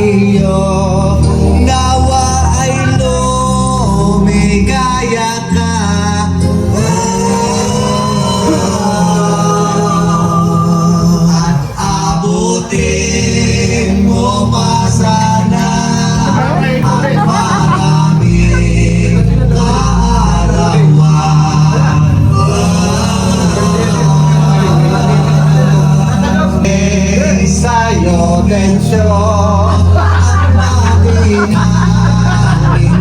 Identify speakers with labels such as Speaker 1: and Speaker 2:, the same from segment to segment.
Speaker 1: iyo, nawa ay lumigaya ka. At abutin mo pa sana ang maraming kaarawan. Sa'yo tensyon at makinangin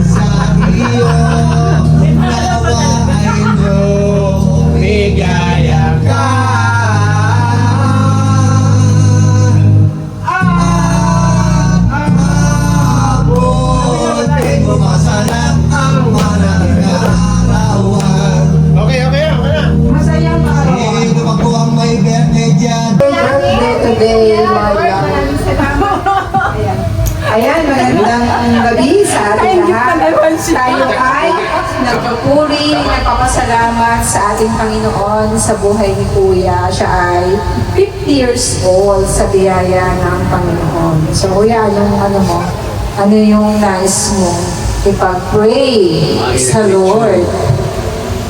Speaker 1: sa iyo, nawa ay lumigaya ka. Abutin mo masalang ang mananarawan.
Speaker 2: Okay na.
Speaker 3: Masayang araw.
Speaker 1: Sino ba po ang may birthday dyan?
Speaker 3: Today, ayan, magandang gabi sa ating lahat. Tayo ay nagpupuri, nagpapasalamat sa ating Panginoon sa buhay ni Kuya. Siya ay 50 years old sa biyaya ng Panginoon. So Kuya, ano yung nais mo ipag-pray sa Lord?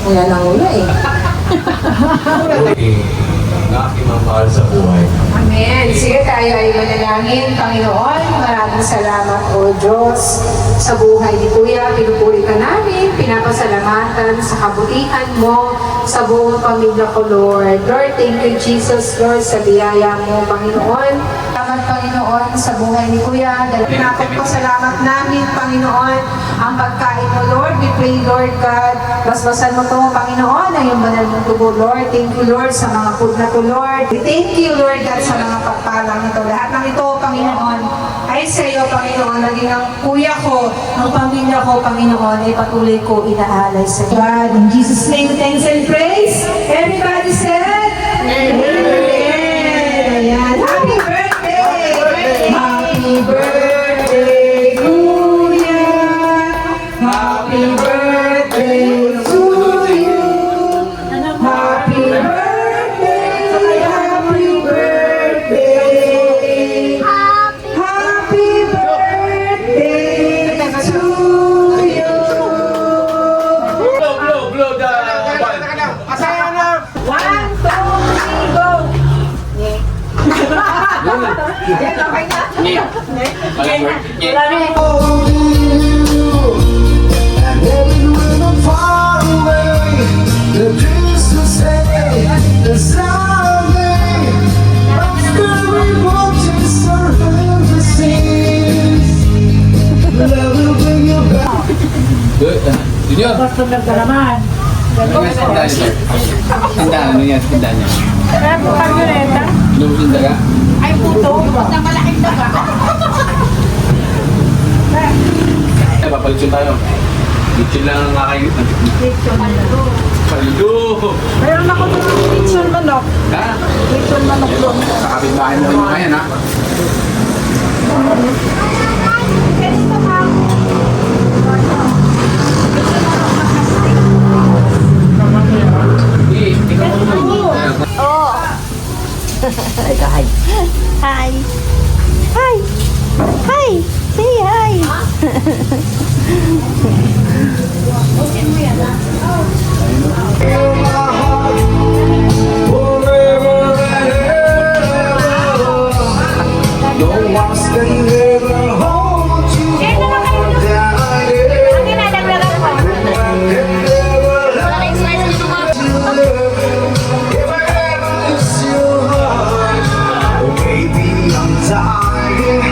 Speaker 3: Yan ang ula eh.
Speaker 2: Na aking mahal sa buhay.
Speaker 3: Amen. Sige, tayo ay manalangin. Panginoon, maraming salamat o Diyos sa buhay ni Kuya. Pinupuri ka namin, pinapasalamatan sa kabutihan mo sa buong pamilya ko, Lord. Lord, thank you, Jesus, Lord, sa biyaya mo, Panginoon. Salamat, Panginoon, sa buhay ni Kuya. Dahil pinapagpasalamat namin, Panginoon, ang pagkain mo, Lord. We pray, Lord God, basbasan mo to, Panginoon, ay yung banal mong tubo, Lord. Thank you, Lord, sa mga food na to, Lord. We thank you, Lord God, sa mga pagpalang ito. Lahat ng ito, Panginoon, ay sa iyo, Panginoon. Naging ang kuya ko, ang pamilya ko, Panginoon, ay patuloy ko inaalay sa iyo. God, in Jesus' name, thanks and praise. Everybody said, Amen. Ayan. Happy birthday! Happy birthday, Kuya! Happy birthday to you! Happy birthday! Happy birthday! Happy birthday to you!
Speaker 2: Blow the band. Asaya na.
Speaker 3: 1, 2, 3, go! Okay na?
Speaker 1: And even when I'm far away, the dreams to stay the someday. I'm still watching surfing the seas. Love will bring you back.
Speaker 2: Junior.
Speaker 4: Customer ka naman.
Speaker 2: Ano yung tindahan niya? Tindahan, ano yan? Tindahan niya?
Speaker 4: Kaya po kamyoneta.
Speaker 2: Lumusin daga?
Speaker 4: Ay puto. Na malaking daga.
Speaker 2: Papalitsun tayo. Litsun lang ang kakain.
Speaker 4: Lechon manok.
Speaker 2: Paldo!
Speaker 4: Mayroon ako doon ng lechon manok.
Speaker 2: Ha?
Speaker 4: Lechon manok doon.
Speaker 2: Kakapit bahay mo rin mga yan, ha?
Speaker 4: Ganito ka.
Speaker 2: Ikaw mo.
Speaker 4: Oo. Hi. Hi. Hi. Hi. Say hi.
Speaker 1: Forever and ever. No one can ever hold you more than I do. If I ever miss your heart, oh baby, I'm dying.